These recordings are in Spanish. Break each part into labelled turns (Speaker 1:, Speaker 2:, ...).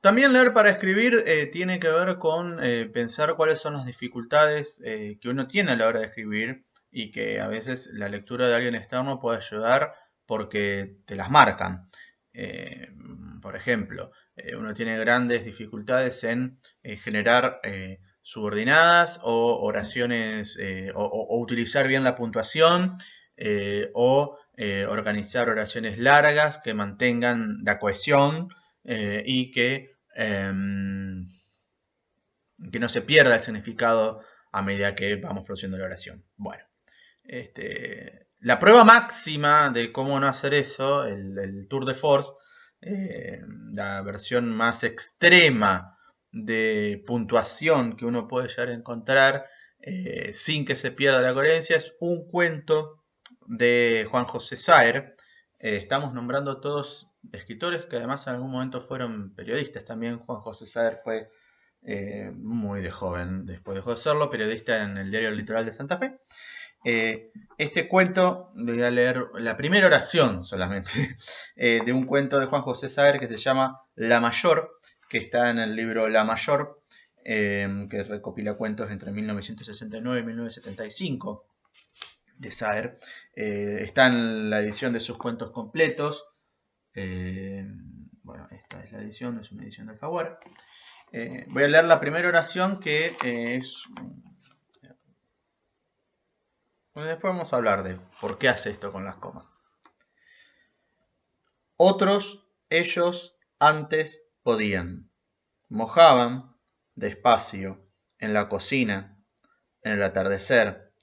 Speaker 1: También leer para escribir tiene que ver con pensar cuáles son las dificultades que uno tiene a la hora de escribir y que a veces la lectura de alguien externo puede ayudar porque te las marcan. Eh, por ejemplo, uno tiene grandes dificultades en generar subordinadas o oraciones o utilizar bien la puntuación o organizar oraciones largas que mantengan la cohesión y que no se pierda el significado a medida que vamos produciendo la oración. Bueno, la prueba máxima de cómo no hacer eso, el Tour de Force, la versión más extrema de puntuación que uno puede llegar a encontrar sin que se pierda la coherencia, es un cuento de Juan José Saer. Estamos nombrando todos escritores que además en algún momento fueron periodistas. También Juan José Saer fue muy de joven, después dejó de serlo, periodista en el diario El Litoral de Santa Fe. Este cuento, voy a leer la primera oración solamente, de un cuento de Juan José Saer que se llama La Mayor, que está en el libro La Mayor, que recopila cuentos entre 1969 y 1975 de Saer. Está en la edición de sus cuentos completos. Bueno, esta es la edición, es una edición de Alfaguara. Voy a leer la primera oración que es... Bueno, después vamos a hablar de por qué hace esto con las comas. Otros, ellos, antes podían. Mojaban, despacio, en la cocina, en el atardecer,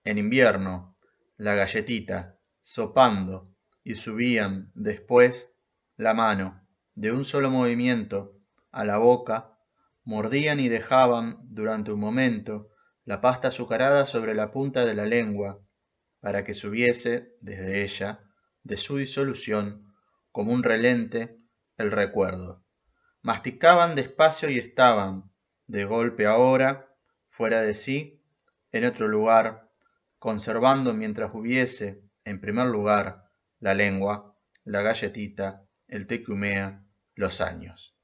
Speaker 1: en invierno, la galletita, sopando, y subían, después, la mano, de un solo movimiento, a la boca, mordían y dejaban, durante un momento, la pasta azucarada sobre la punta de la lengua, para que subiese, desde ella, de su disolución, como un relente, el recuerdo. Masticaban despacio y estaban, de golpe ahora, fuera de sí, en otro lugar, conservando mientras hubiese, en primer lugar, la lengua, la galletita, el té que humea, los años.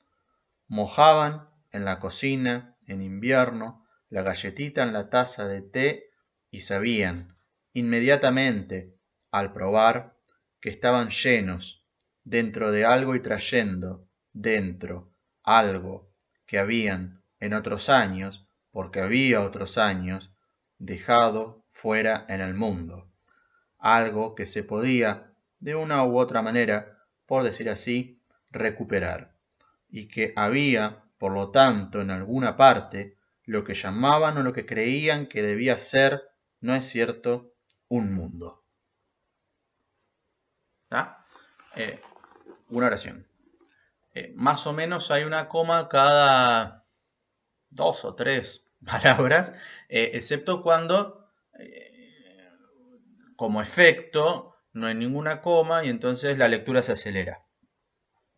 Speaker 1: Mojaban en la cocina, en invierno, la galletita en la taza de té y sabían, inmediatamente, al probar, que estaban llenos, dentro de algo y trayendo, dentro, algo que habían, en otros años, porque había otros años, dejado fuera en el mundo. Algo que se podía, de una u otra manera, por decir así, recuperar y que había, por lo tanto, en alguna parte, lo que llamaban o lo que creían que debía ser, no es cierto, un mundo. ¿Ah? Una oración. Más o menos hay una coma cada 2 o 3 palabras, excepto cuando, como efecto, no hay ninguna coma y entonces la lectura se acelera.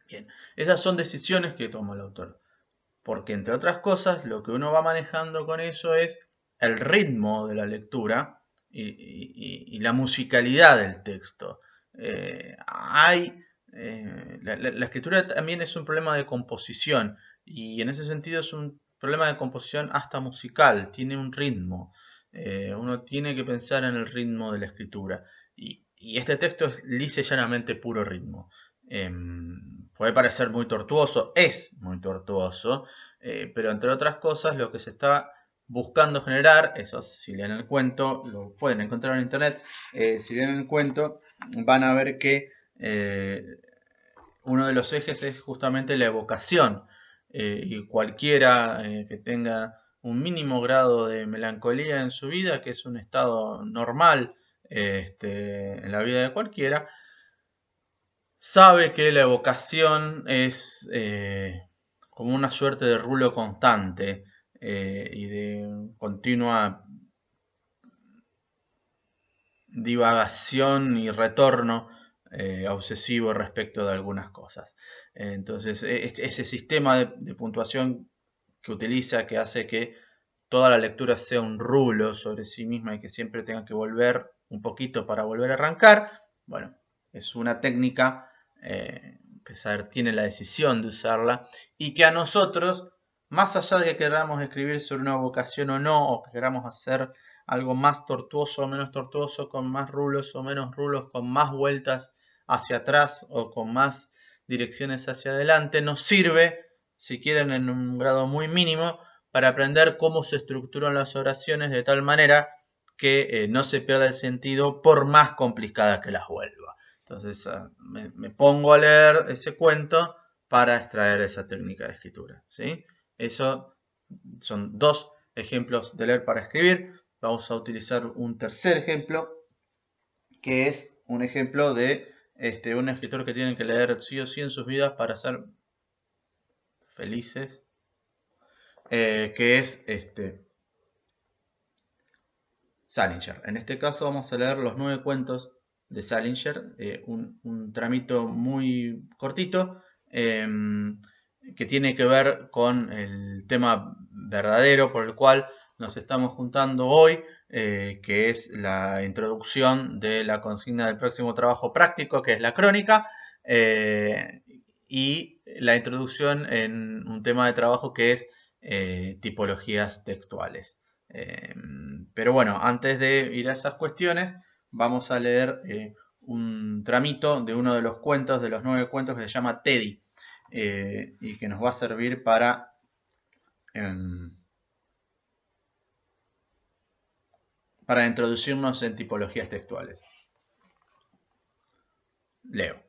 Speaker 1: Bien, esas son decisiones que toma el autor. Porque entre otras cosas, lo que uno va manejando con eso es el ritmo de la lectura y la musicalidad del texto. La escritura también es un problema de composición y en ese sentido es un problema de composición hasta musical, tiene un ritmo. Uno tiene que pensar en el ritmo de la escritura y este texto es lisa y llanamente puro ritmo. Puede parecer muy tortuoso, es muy tortuoso, pero entre otras cosas lo que se está buscando generar, eso si leen el cuento, lo pueden encontrar en internet, si leen el cuento van a ver que uno de los ejes es justamente la evocación, y cualquiera que tenga un mínimo grado de melancolía en su vida, que es un estado normal en la vida de cualquiera, sabe que la evocación es como una suerte de rulo constante y de continua divagación y retorno obsesivo respecto de algunas cosas. Entonces, ese sistema de puntuación que utiliza, que hace que toda la lectura sea un rulo sobre sí misma y que siempre tenga que volver un poquito para volver a arrancar, bueno, es una técnica que saber tiene la decisión de usarla, y que a nosotros, más allá de que queramos escribir sobre una vocación o no, o que queramos hacer algo más tortuoso o menos tortuoso, con más rulos o menos rulos, con más vueltas hacia atrás o con más direcciones hacia adelante, nos sirve, si quieren en un grado muy mínimo, para aprender cómo se estructuran las oraciones de tal manera que no se pierda el sentido por más complicada que las vuelva. Entonces me pongo a leer ese cuento para extraer esa técnica de escritura, ¿sí? Eso son 2 ejemplos de leer para escribir. Vamos a utilizar un tercer ejemplo, que es un ejemplo de un escritor que tienen que leer sí o sí en sus vidas para ser felices, que es Salinger. En este caso vamos a leer los 9 cuentos de Salinger, un tramito muy cortito, que tiene que ver con el tema verdadero por el cual nos estamos juntando hoy, que es la introducción de la consigna del próximo trabajo práctico, que es la crónica, y la introducción en un tema de trabajo que es tipologías textuales. Pero bueno, antes de ir a esas cuestiones, vamos a leer un tramito de uno de los cuentos, de los 9 cuentos, que se llama Teddy, y que nos va a servir para introducirnos en tipologías textuales. Leo.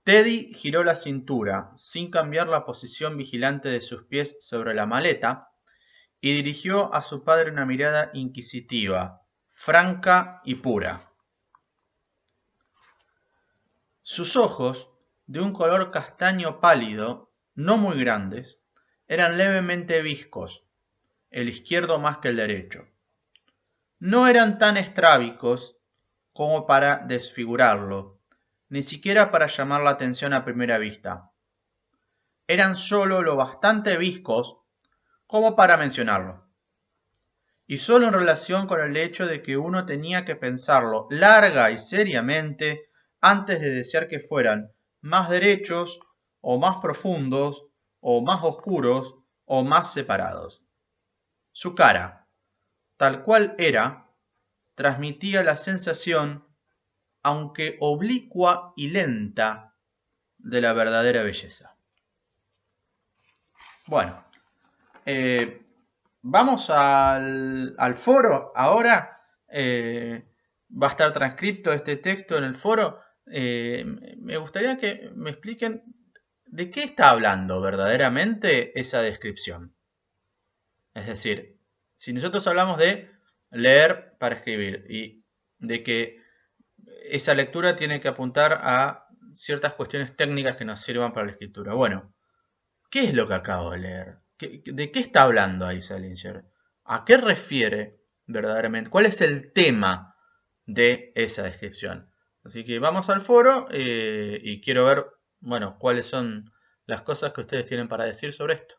Speaker 1: Teddy giró la cintura, sin cambiar la posición vigilante de sus pies sobre la maleta, y dirigió a su padre una mirada inquisitiva, franca y pura. Sus ojos, de un color castaño pálido, no muy grandes, eran levemente viscos, el izquierdo más que el derecho. No eran tan estrábicos como para desfigurarlo, ni siquiera para llamar la atención a primera vista. Eran sólo lo bastante viscos como para mencionarlo. Y solo en relación con el hecho de que uno tenía que pensarlo larga y seriamente antes de desear que fueran más derechos, o más profundos, o más oscuros, o más separados. Su cara, tal cual era, transmitía la sensación, aunque oblicua y lenta, de la verdadera belleza. Bueno, vamos al foro ahora. Va a estar transcripto este texto en el foro. Me gustaría que me expliquen de qué está hablando verdaderamente esa descripción. Es decir, si nosotros hablamos de leer para escribir y de que esa lectura tiene que apuntar a ciertas cuestiones técnicas que nos sirvan para la escritura. Bueno, ¿qué es lo que acabo de leer? ¿De qué está hablando ahí Salinger? ¿A qué refiere verdaderamente? ¿Cuál es el tema de esa descripción? Así que vamos al foro y quiero ver, bueno, cuáles son las cosas que ustedes tienen para decir sobre esto.